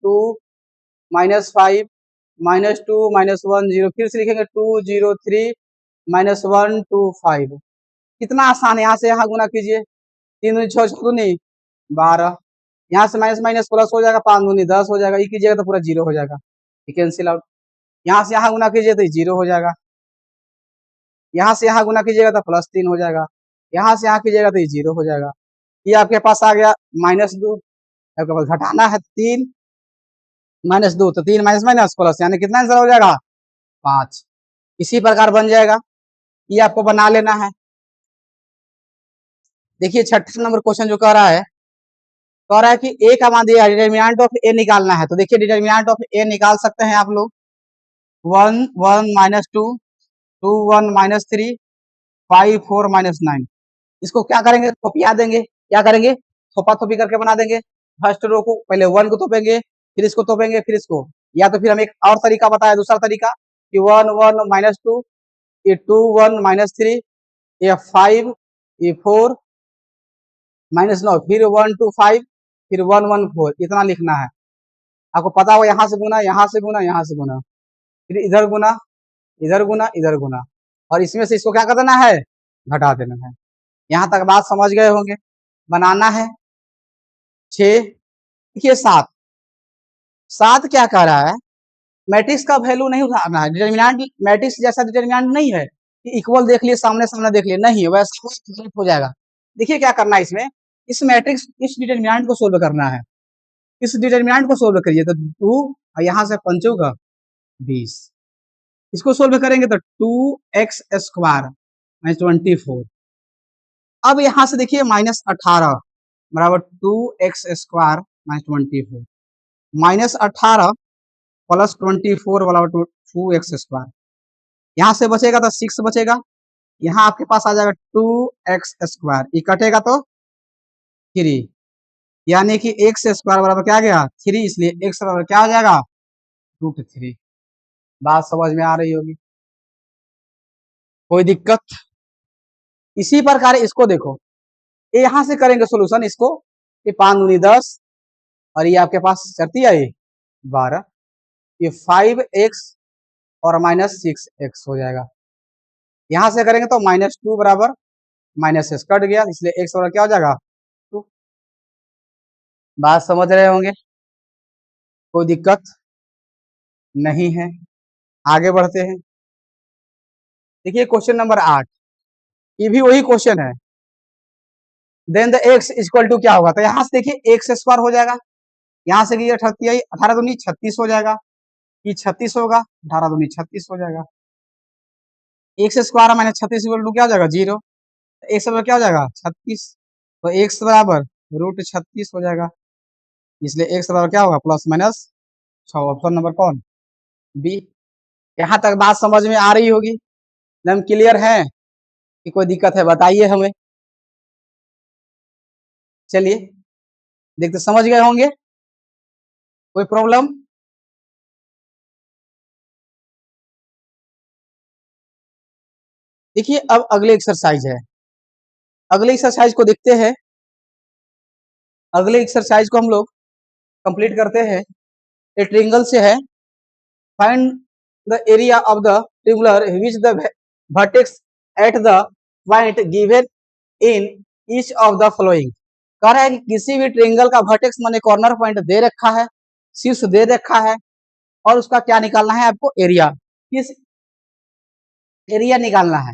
2 -5 -2 -1 0, फिर से लिखेंगे 2 0 3 -1 2 5। कितना आसान है, यहाँ से यहाँ गुना कीजिए, 3 दूनी 6 6 दूनी 12, यहाँ से माइनस माइनस प्लस हो जाएगा, 5 दूनी 10 हो जाएगा, ये कीजिएगा तो पूरा 0 हो जाएगा, ये कैंसिल आउट। यहाँ से यहाँ गुना कीजिए तो ये 0 हो जाएगा, यहाँ से यहाँ गुना कीजिएगा तो +3 हो जाएगा, यहाँ से यहाँ कीजिएगा तो ये 0 हो जाएगा। ये आपके पास आ गया -2, आपके पास घटाना है 3 -2, तो 3 माइनस माइनस प्लस, यानी कितना आंसर हो जाएगा 5। इसी प्रकार बन जाएगा, ये आपको बना लेना है। देखिए 6 नंबर क्वेश्चन जो कह रहा है, कि ए का मान दिया, डिटर्मिनेंट ऑफ ए निकालना है। तो देखिए डिटर्मिनेंट ऑफ ए निकाल सकते हैं आप लोग, 1 1 -2 2 1 -3 5 4 -9। इसको क्या करेंगे, थोपिया देंगे, क्या करेंगे, थोपा थोपी करके बना देंगे। फर्स्ट रो को पहले 1 को थोपेंगे, फिर इसको थोपेंगे, फिर इसको, या तो फिर हम एक और तरीका बताया, दूसरा तरीका कि 1 1 -2, ये 2 1 -3, ये 5, ये 4 -9, फिर 1 2 5, फिर 1 1 4, इतना लिखना है। आपको पता हो, यहाँ से गुना, यहाँ से गुना, यहाँ से गुना, फिर इधर गुना, इधर गुना, इधर गुना, और इसमें से इसको क्या कर देना है, घटा देना है। यहाँ तक बात समझ गए होंगे। बनाना है 6। देखिए 7 7 क्या कह रहा है, मैट्रिक्स का वैल्यू नहीं उठाना है, डिटर्मिनेंट मैट्रिक्स जैसा डिटर्मिनेंट नहीं है कि इक्वल देख लिए, सामने सामने देख लिए, नहीं वैसा हो जाएगा। देखिए क्या करना है इसमें, इस मैट्रिक्स, इस डिटर्मिनेंट को सोल्व करना है। इस डिटर्मिनेंट को सोल्व करिए तो 2 और यहाँ से 5 का 20, इसको सोल्व करेंगे तो 2x स्क्वायर -24। अब यहाँ से देखिए -18 बराबर 2x स्क्वायर -24, -18 प्लस 24 बराबर 2x स्क्वायर। यहाँ से बचेगा तो 6 बचेगा, यहाँ आपके पास आ जाएगा 2x स्क्वायर, ये कटेगा तो 3, यानी कि x स्क्वायर बराबर क्या आ गया 3, इसलिए x बराबर क्या हो जाएगा √3। बात समझ में आ रही होगी, कोई दिक्कत? इसी प्रकार इसको देखो, ये यहाँ से करेंगे सोल्यूशन इसको, ये 5 दूनी 10 और ये आपके पास चलती है ये 12, ये 5x और -6x हो जाएगा। यहाँ से करेंगे तो -2 बराबर -s कट गया, इसलिए x बराबर क्या हो जाएगा 2। बात समझ रहे होंगे, कोई दिक्कत नहीं है। आगे बढ़ते हैं। देखिए क्वेश्चन नंबर 8, ये भी वही क्वेश्चन है। Then the x equal to क्या होगा, तो यहाँ से देखिए एक्स स्क्वायर हो जाएगा, यहाँ से 18 दूनी 36 हो जाएगा, ये 36 होगा, 18 दूनी 36 हो जाएगा, एक्स स्क्वायर -36 इक्वल टू क्या हो जाएगा 0, एक्स बराबर क्या हो जाएगा 36, तो एक्स बराबर √36 हो जाएगा, इसलिए एक्स बराबर क्या होगा +- 6। ऑप्शन नंबर कौन, बी। यहाँ तक बात समझ में आ रही होगी, एकदम क्लियर है कि कोई दिक्कत है, बताइए हमें। चलिए देखते, समझ गए होंगे, कोई प्रॉब्लम? देखिए अब अगले एक्सरसाइज है, अगले एक्सरसाइज को देखते हैं। अगले एक्सरसाइज को हम लोग कंप्लीट करते हैं। एक ट्रिंगल से है, find the area of the triangular which the vertex at the point given in each of the following। कह रहा है कि किसी भी ट्रेंगल का वर्टेक्स माने कॉर्नर पॉइंट दे रखा है, शीर्ष दे रखा है, और उसका क्या निकालना है आपको, एरिया। किस एरिया निकालना है।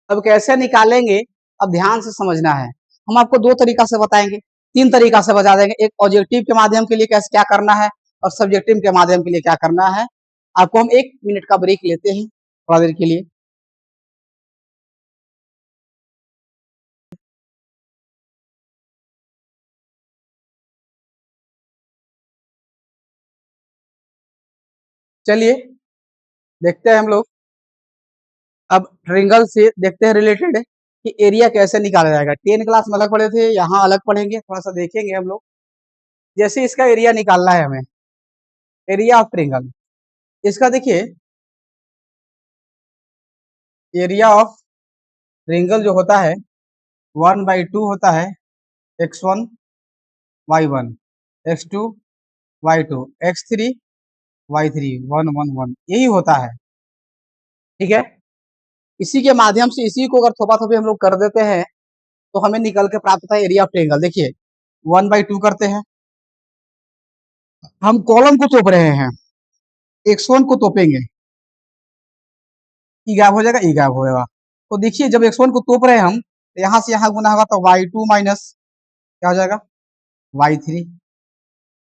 अब कैसे निकालेंगे, अब ध्यान से समझना है। हम आपको दो तरीका से बताएंगे, तीन तरीका से बता देंगे। एक ऑब्जेक्टिव के माध्यम के लिए कैसे क्या करना है, और सब्जेक्टिव के माध्यम के लिए क्या करना है। आपको हम 1 मिनट का ब्रेक लेते हैं थोड़ा देर के लिए। चलिए देखते हैं हम लोग अब ट्रेंगल से देखते हैं रिलेटेड कि एरिया कैसे निकाला जाएगा। 10 क्लास में अलग पढ़े थे, यहाँ अलग पढ़ेंगे, थोड़ा सा देखेंगे हम लोग। जैसे इसका एरिया निकालना है हमें, एरिया ऑफ ट्रेंगल, इसका देखिए एरिया ऑफ ट्रेंगल जो होता है 1/2 होता है x1 y1 x2 y2 x3 y3 1 1 1, यही होता है। ठीक है, इसी के माध्यम से इसी को अगर थोपा थोपी हम लोग कर देते हैं तो हमें निकल के प्राप्त होता है एरिया ऑफ ट्रेंगल। देखिए 1/2 करते हैं, हम कॉलम को तोप रहे हैं, x1 को तोपेंगे, ई गायब हो जाएगा, ई गायब होगा। तो देखिए जब x1 को तोप रहे हैं हम, तो यहाँ से यहाँ गुना होगा तो y2 माइनस क्या हो जाएगा y3,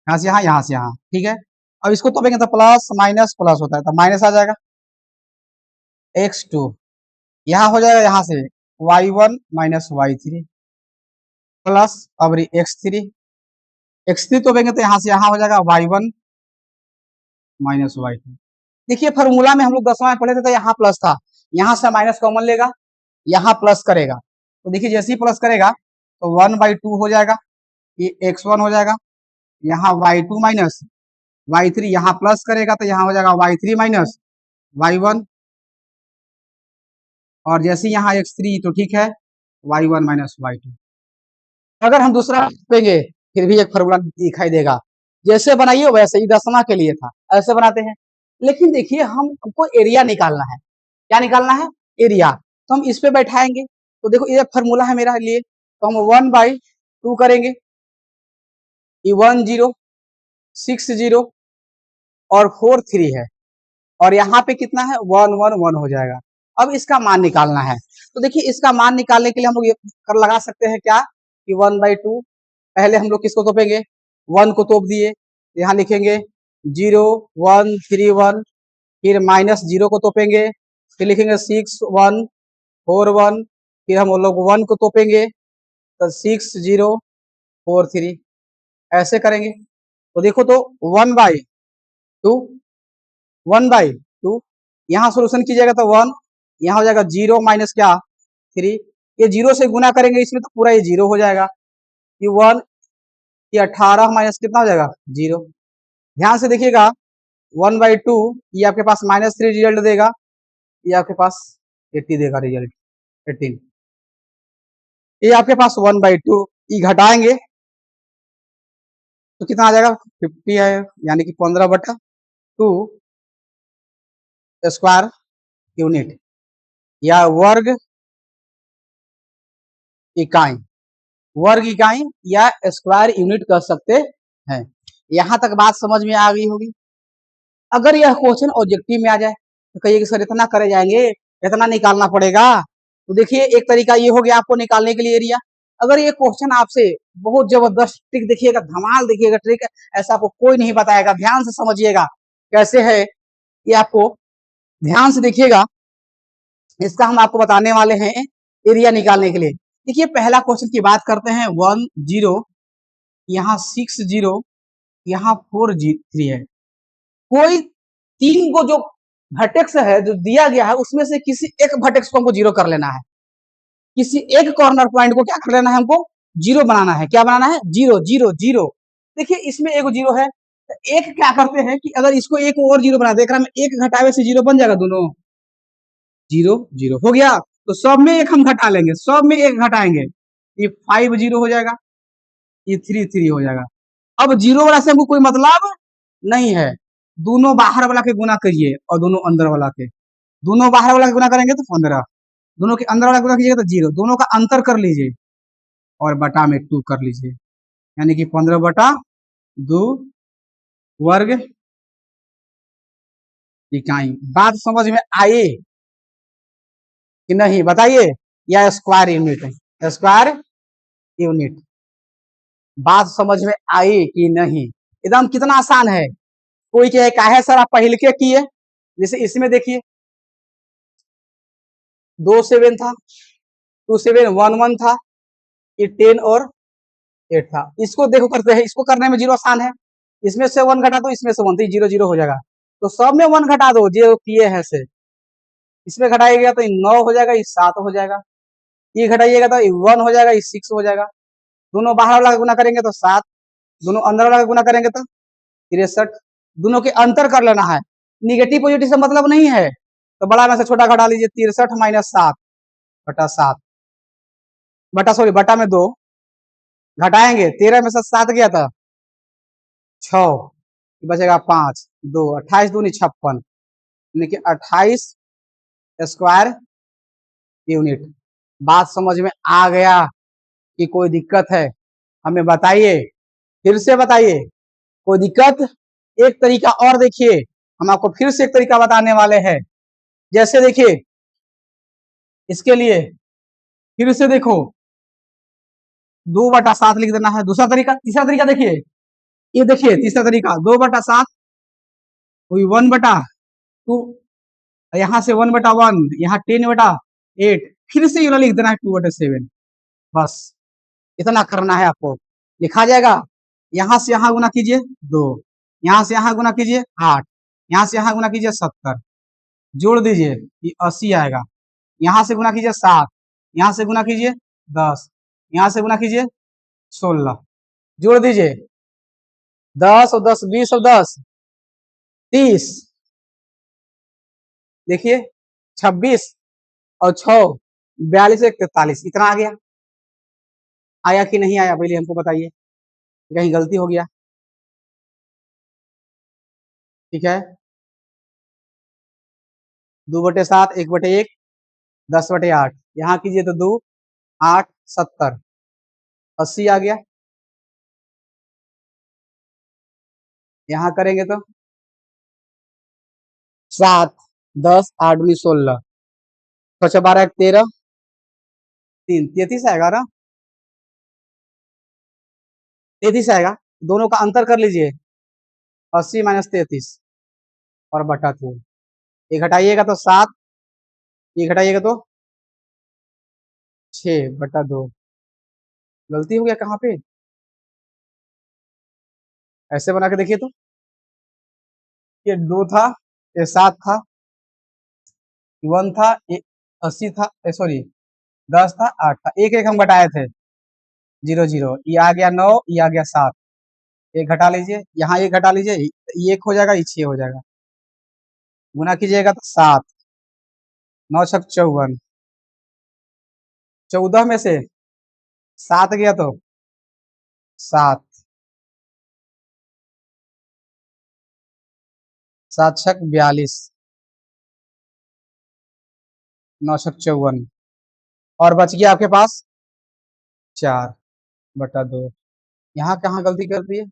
यहाँ से यहाँ, यहाँ से यहाँ। ठीक है, अब इसको तोपेंगे तो प्लस माइनस प्लस होता है, तो माइनस आ जाएगा x2, यहाँ हो जाएगा यहाँ से y1 माइनस y3 प्लस अब x3, x3 तोपेंगे तो यहाँ से यहाँ हो जाएगा y1 माइनस y2। देखिए फॉर्मूला में हम लोग 10वां में पढ़े थे तो यहाँ प्लस था, यहाँ से माइनस कॉमन लेगा, यहाँ प्लस करेगा। तो देखिए जैसे ही प्लस करेगा तो 1/2 हो जाएगा, ये x1 हो जाएगा, यहाँ y2 माइनस y3, यहाँ प्लस करेगा तो यहाँ हो जाएगा y3 माइनस y1, और जैसे यहाँ x3 तो ठीक है y1 माइनस y2। अगर हम दूसरा पेंगे फिर भी एक फॉर्मूला दिखाई देगा, जैसे बनाइए वैसे ही 10वां के लिए था ऐसे बनाते हैं। लेकिन देखिए हमको एरिया निकालना है, क्या निकालना है, एरिया। तो हम इस पे बैठाएंगे, तो देखो ये फॉर्मूला है मेरा लिए, तो हम 1/2 करेंगे, ये 1 0 6 0 और 4 3 है, और यहाँ पे कितना है 1 1 1 हो जाएगा। अब इसका मान निकालना है, तो देखिए इसका मान निकालने के लिए हम लोग ये कर लगा सकते हैं क्या कि 1/2, पहले हम लोग किसको तोपेंगे, 1 को तोप दिए, यहाँ लिखेंगे 0 1 3 1, फिर माइनस 0 को तोपेंगे, फिर लिखेंगे 6 1 4 1, फिर हम लोग 1 को तोपेंगे तो 6 0 4 3, ऐसे करेंगे। तो देखो तो 1/2 1/2, यहाँ सोल्यूशन कीजिएगा तो 1, यहाँ हो जाएगा 0 माइनस क्या 3, ये 0 से गुना करेंगे इसमें तो पूरा ये 0 हो जाएगा, ये 1, ये 18 माइनस कितना हो जाएगा 0। ध्यान से देखिएगा 1/2 ये आपके पास -3 रिजल्ट देगा, ये आपके पास 80 देगा रिजल्ट 18। ये आपके पास 1/2 ये घटाएंगे तो कितना आ जाएगा 50 है, यानी कि 15/2 स्क्वायर यूनिट या वर्ग इकाई, वर्ग इकाई या स्क्वायर यूनिट कह सकते हैं। यहां तक बात समझ में आ गई होगी। अगर यह क्वेश्चन ऑब्जेक्टिव में आ जाए तो कहिए कि सर इतना करे जाएंगे, इतना निकालना पड़ेगा। तो देखिए एक तरीका ये हो गया आपको निकालने के लिए एरिया। अगर ये क्वेश्चन आपसे बहुत जबरदस्त ट्रिक देखिएगा, धमाल देखिएगा ट्रिक, ऐसा आपको कोई नहीं बताएगा, ध्यान से समझिएगा कैसे है ये, आपको ध्यान से देखिएगा। इसका हम आपको बताने वाले हैं एरिया निकालने के लिए। देखिए पहला क्वेश्चन की बात करते हैं, 1 0, यहाँ 6 0, यहाँ 4 3 है। कोई तीन को जो वर्टेक्स है जो दिया गया है उसमें से किसी एक वर्टेक्स को हमको 0 कर लेना है, किसी एक कॉर्नर पॉइंट को क्या कर लेना है, हमको 0 बनाना है। क्या बनाना है, 0 0 0। देखिए इसमें एक 0 है, तो एक क्या करते हैं कि अगर इसको एक और 0 बना देख रहा है, एक घटावे से 0 बन जाएगा, दोनों 0 0 हो गया। तो सब में एक हम घटा लेंगे, सब में एक घटाएंगे, ये 5 0 हो जाएगा, ये 3 3 हो जाएगा। अब 0 वाला से हमको कोई मतलब नहीं है, दोनों बाहर वाला के गुना करिए और दोनों अंदर वाला के, दोनों बाहर वाला के गुना करेंगे तो 15, दोनों के अंदर वाला गुना कीजिएगा तो 0, दोनों का अंतर कर लीजिए और बटा में 2 कर लीजिए, यानी कि 15/2 वर्ग इकाई। बात समझ में आई कि नहीं बताइए, या स्क्वायर यूनिट है, स्क्वायर यूनिट। बात समझ में आई कि नहीं? एकदम कितना आसान है। कोई क्या है सर आप पहले के किए, जैसे इसमें देखिए 2 7 था, 2 7 1 1 था, ये 10 और 8 था। इसको देखो करते हैं, इसको करने में 0 आसान है, इसमें से 1 घटा दो, इसमें से 1 तो 0 0 हो जाएगा, तो सब में 1 घटा दो जो किए हैं से, इसमें घटाइएगा तो 9 हो जाएगा, ये 7 हो जाएगा, ये घटाइएगा तो 1 हो जाएगा, ये 6 हो जाएगा, दोनों बाहर वाला गुना करेंगे तो 7, दोनों अंदर वाला गुना करेंगे तो 63, दोनों के अंतर कर लेना है, निगेटिव पॉजिटिव से मतलब नहीं है, तो बड़ा में से छोटा घटा लीजिए, 63 माइनस 7 बटा 7 बटा में 2 घटाएंगे, 13 में से 7 गया था 6, बचेगा 5 2 28 दूनी 56, यानी कि 28 स्क्वायर यूनिट। बात समझ में आ गया कि कोई दिक्कत है? हमें बताइए, फिर से बताइए, कोई दिक्कत? एक तरीका और देखिए, हम आपको फिर से एक तरीका बताने वाले हैं। जैसे देखिए इसके लिए फिर से देखो 2/7 लिख देना है, दूसरा तरीका। तीसरा तरीका देखिए, ये देखिए तीसरा तरीका 2/7 वही 1/2, यहाँ से 1/1, यहाँ 10/8, फिर से ये लिख देना है 2/7, बस इतना करना है आपको, लिखा जाएगा। यहाँ से यहाँ गुना कीजिए 2, यहाँ से यहाँ गुना कीजिए 8, यहाँ से यहाँ गुना कीजिए 70, जोड़ दीजिए ये 80 आएगा, यहाँ से गुना कीजिए 7, यहाँ से गुना कीजिए 10, यहाँ से गुना कीजिए 16, जोड़ दीजिए 10 और 10 20 और 10 30, देखिए 26 और 6 42 और 43, इतना आ गया। आया कि नहीं आया पहले हमको बताइए, कहीं गलती हो गया? ठीक है, 2/7 1/1 10/8, यहाँ कीजिए तो 2 8 70 80 आ गया, यहाँ करेंगे तो 7 10 8 19 16 6 12 13 3 33 आएगा ना, 33 आएगा, दोनों का अंतर कर लीजिए 80 माइनस 33 और बटा 2, ये घटाइएगा तो 7, ये घटाइएगा तो 6/2, गलती हो गया कहाँ पे? ऐसे बना के देखिए तो, ये 2 था, ये 7 था, 1 था, ये 80 था, सॉरी 10 था, 8 था, एक एक हम घटाए थे 0 0, ये आ गया 9, ये आ गया 7, एक घटा लीजिए, यहाँ एक घटा लीजिए, ये 1 हो जाएगा, ये 6 हो जाएगा, गुना कीजिएगा तो 7 9 6 54, 14 में से 7 गया तो 7 7 6 42 9 6 54, और बच गया आपके पास 4/2, यहाँ कहाँ गलती कर दी है?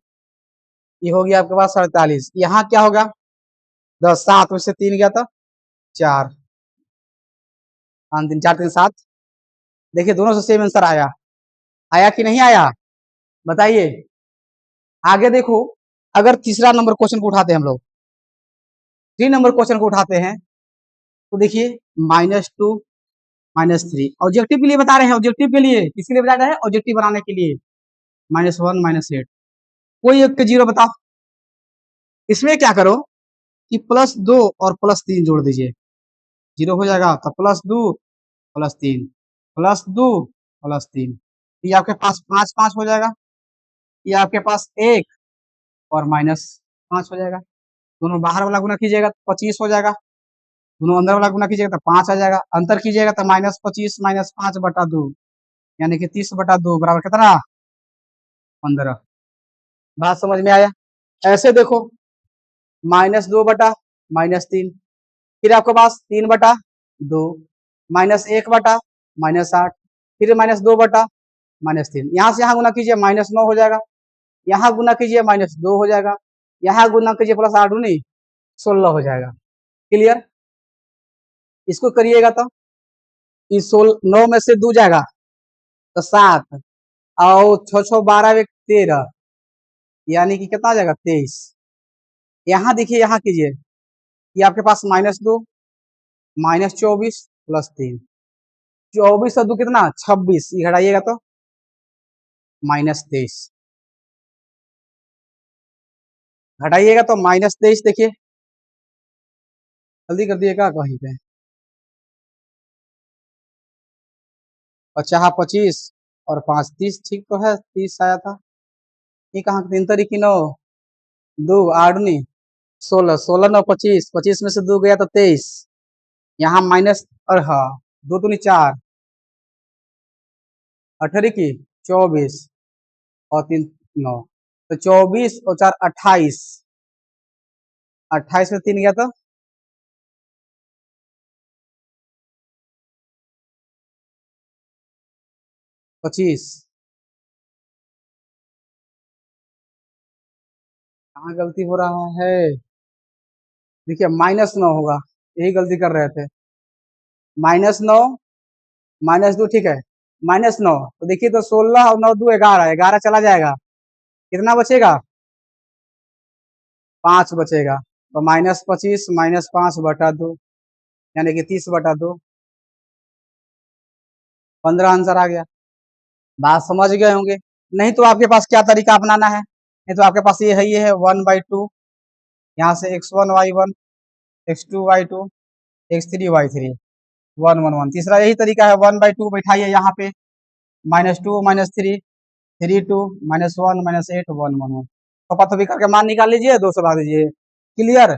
ये हो गया आपके पास 47, यहाँ क्या होगा 10 7 में से 3 गया था 4 5 3 4 3 7, देखिए दोनों से सेम आंसर आया, आया कि नहीं आया बताइए? आगे देखो, अगर तीसरा नंबर क्वेश्चन को उठाते हैं हम लोग, 3 नंबर क्वेश्चन को उठाते हैं, तो देखिए -2 -3 ऑब्जेक्टिव के लिए बता रहे हैं, ऑब्जेक्टिव के लिए किसके लिए बता रहे हैं? ऑब्जेक्टिव बनाने के लिए, -1 -8, कोई एक के 0 बताओ। इसमें क्या करो कि +2 और +3 जोड़ दीजिए, 0 हो जाएगा, तो +2 +3 +2 +3, ये आपके पास 5 5 हो जाएगा, ये आपके पास 1 और -5 हो जाएगा, दोनों बाहर वाला गुना कीजिएगा तो 25 हो जाएगा, दोनों अंदर वाला गुना कीजिएगा तो 5 आ जाएगा, अंतर कीजिएगा तो -25 -5/2, यानी कि 30/2 बराबर कितना? 15। बात समझ में आया? ऐसे देखो -2 बटा -3, फिर आपके पास 3/2 -1/-8, फिर -2/-3, यहाँ से यहाँ गुना कीजिए -9 हो जाएगा, यहाँ गुना कीजिए -2 हो जाएगा, यहाँ गुना कीजिए +8 दूनी 16 हो जाएगा। क्लियर? इसको करिएगा तो इस 9 में से 2 जाएगा तो 7 और 6 6 12 1 13, यानी कि कितना आ जाएगा 23। यहाँ देखिए, यहाँ कीजिए, ये आपके पास -2 -24 +3, 24 और 2 कितना 26, ये घटाइएगा तो -23, घटाइएगा तो -23। देखिए जल्दी कर दिएगा कहीं पे, और चाह 25 और 5 30, ठीक तो है, 30 आया था। ये कहाँ 3 तरीकी 9 2 8 नहीं 16, 16 9 25, 25 में से 2 गया तो 23, यहाँ माइनस, और हाँ 2 दूनी 4, 18 की 24 और 3 9, तो 24 और 4 28, 28 में 3 गया तो 25। कहाँ गलती हो रहा है? देखिए -9 होगा, यही गलती कर रहे थे। -9 -2, ठीक है, -9 तो देखिए, तो 16 और 9 2 11, 11 चला जाएगा, कितना बचेगा 5 बचेगा, तो -25 -5/2, यानी कि 30/2, 15 आंसर आ गया। बात समझ गए होंगे। नहीं तो आपके पास क्या तरीका अपनाना है, नहीं तो आपके पास ये है 1/2, यहाँ से x1y1 x2y2 x3y3 1 1 1, तीसरा यही तरीका है 1/2 बैठाइए यहाँ पे, -2 -3 3 2 -1 -8 1 1 1, थोपा-थोपी करके मान निकाल लीजिए, 2 से भाग दीजिए। क्लियर?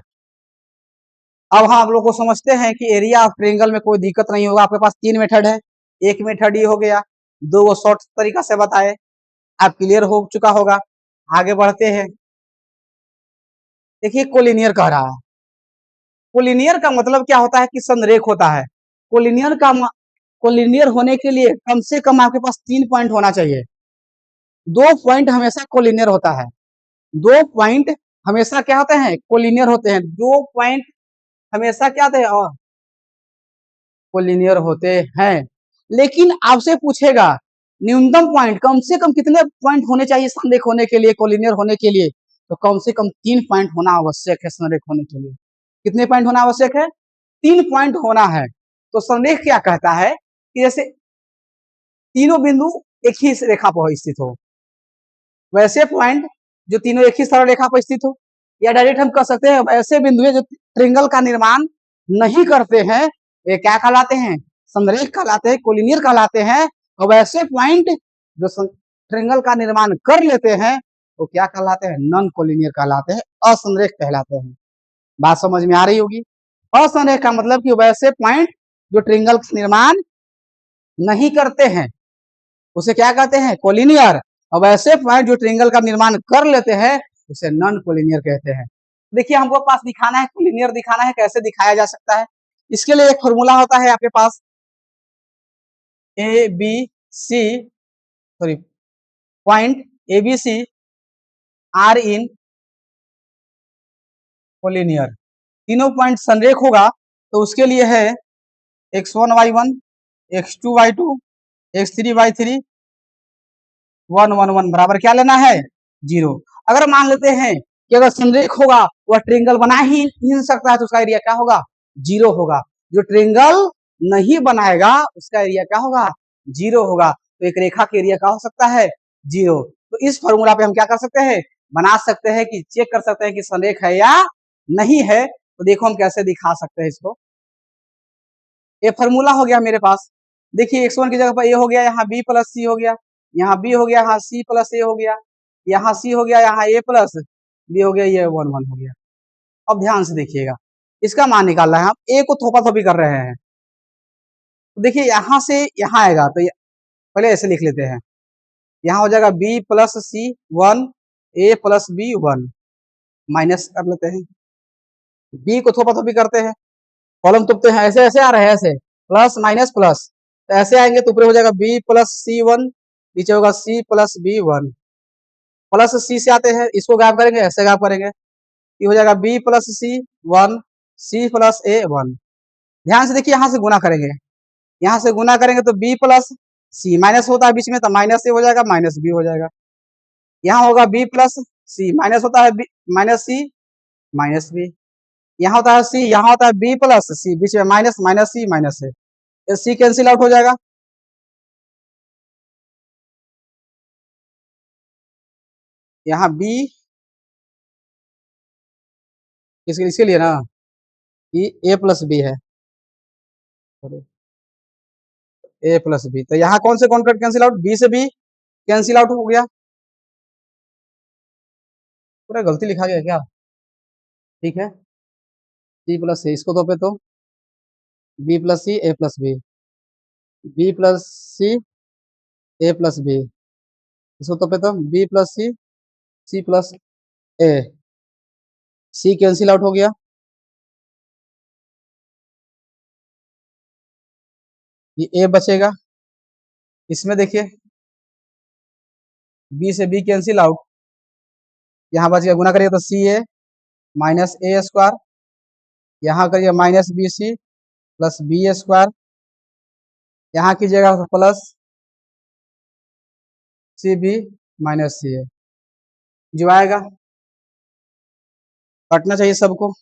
अब हाँ, आप लोग को समझते हैं कि एरिया ऑफ ट्रायंगल में कोई दिक्कत नहीं होगा। आपके पास 3 मेथड है, एक मेथड ये हो गया, 2 वो शॉर्ट तरीका से बताए, आप क्लियर हो चुका होगा। आगे बढ़ते हैं। देखिए कोलिनियर कह रहा है, कोलिनियर का मतलब क्या होता है कि संरेख होता है। कोलिनियर होने के लिए कम से कम आपके पास 3 पॉइंट होना चाहिए। 2 पॉइंट हमेशा कोलिनियर होता है, 2 पॉइंट हमेशा क्या होते हैं कोलिनियर होते हैं, 2 पॉइंट हमेशा क्या होते हैं कोलिनियर होते हैं। लेकिन आपसे पूछेगा न्यूनतम पॉइंट कम से कम कितने पॉइंट होने चाहिए संरेख होने के लिए, कोलिनियर होने के लिए, तो कम से कम 3 पॉइंट होना आवश्यक है संरेख होने के लिए। कितने पॉइंट होना आवश्यक है? 3 पॉइंट होना है। तो संरेख क्या कहता है कि जैसे तीनों बिंदु एक ही रेखा पर स्थित हो, वैसे पॉइंट जो तीनों एक ही सरल रेखा पर स्थित हो, या डायरेक्ट हम कह सकते हैं ऐसे बिंदु है जो ट्रायंगल का निर्माण नहीं करते हैं, ये क्या कहलाते हैं संरेख कहलाते हैं, कोलिनियर कहलाते हैं। और वैसे पॉइंट जो ट्रायंगल का निर्माण कर लेते हैं वो क्या कहलाते हैं नॉन कोलिनियर कहलाते हैं, असंरेख कहलाते हैं। बात समझ में आ रही होगी। असंरेख का मतलब कि वैसे पॉइंट जो ट्रायंगल का निर्माण नहीं करते हैं उसे क्या कहते हैं कोलिनियर, और वैसे पॉइंट जो ट्रायंगल का निर्माण कर लेते हैं उसे नॉन कोलिनियर कहते हैं। देखिए हमको पास दिखाना है कोलिनियर दिखाना है, कैसे दिखाया जा सकता है। इसके लिए एक फॉर्मूला होता है आपके पास, A B C sorry point A B C are in collinear, तीनों पॉइंट संरेख होगा तो उसके लिए है x1y1 x2y2 x3y3 1 1 1 बराबर क्या लेना है 0। अगर मान लेते हैं कि अगर संरेख होगा वह ट्रायंगल बना ही नहीं सकता है तो उसका एरिया क्या होगा 0 होगा। जो ट्रायंगल नहीं बनाएगा उसका एरिया क्या होगा 0 होगा। तो एक रेखा के एरिया क्या हो सकता है 0। तो इस फॉर्मूला पे हम क्या कर सकते हैं बना सकते हैं कि चेक कर सकते हैं कि संरेख है या नहीं है। तो देखो हम कैसे दिखा सकते हैं इसको। ये फॉर्मूला हो गया मेरे पास, देखिए x1 की जगह पर a हो गया, यहाँ b प्लस सी हो गया, यहाँ b हो गया, यहाँ c प्लस a हो गया, यहाँ c हो गया, यहाँ a प्लस b हो गया, ये 1 1 हो गया। अब ध्यान से देखिएगा इसका मान निकालना है, हम a को थोपा थोपी कर रहे हैं। तो देखिए यहाँ से यहाँ आएगा तो पहले ऐसे लिख लेते हैं, यहाँ हो जाएगा b plus C 1 a plus b 1 minus कर लेते हैं, b को थोपा थोपी करते हैं, कॉलम तुपते हैं, ऐसे ऐसे आ रहे हैं ऐसे, प्लस माइनस प्लस, तो ऐसे आएंगे तो ऊपर हो जाएगा बी प्लस सी वन, नीचे होगा C plus B one. Plus C से आते हैं, इसको गायब करेंगे, ऐसे गायब करेंगे, ये हो जाएगा बी प्लस सी वन, सी प्लस ए वन। ध्यान से देखिए, यहां से गुना करेंगे, यहां से गुना करेंगे तो बी प्लस सी, माइनस होता है बीच में तो माइनस ए हो जाएगा, माइनस बी हो जाएगा। यहाँ होगा बी प्लस सी, माइनस होता है माइनस सी माइनस बी, यहाँ होता है सी, यहाँ होता है बी प्लस सी, बीच में माइनस, माइनस सी माइनस ए, ये सी कैंसिल आउट हो जाएगा। यहाँ बी इसके लिए ना, कि ए प्लस बी है, ए प्लस बी, तो यहाँ कौन से कॉन्ट्रैक्ट कैंसिल आउट, बी से बी कैंसिल आउट हो गया। पूरा गलती लिखा गया क्या? ठीक है, सी प्लस सी, इसको तो पे तो बी प्लस सी ए प्लस बी, बी प्लस सी ए प्लस बी, इसको तो पे तो बी प्लस सी, सी प्लस ए, सी कैंसिल आउट हो गया, ये ए बचेगा। इसमें देखिए बी से बी कैंसिल आउट, यहाँ बच गया, गुना करिए तो सी ए माइनस ए स्क्वायर, यहाँ करिए minus B C plus B square, यहाँ कीजिएगा plus C B minus C A, जो आएगा, कटना चाहिए सबको।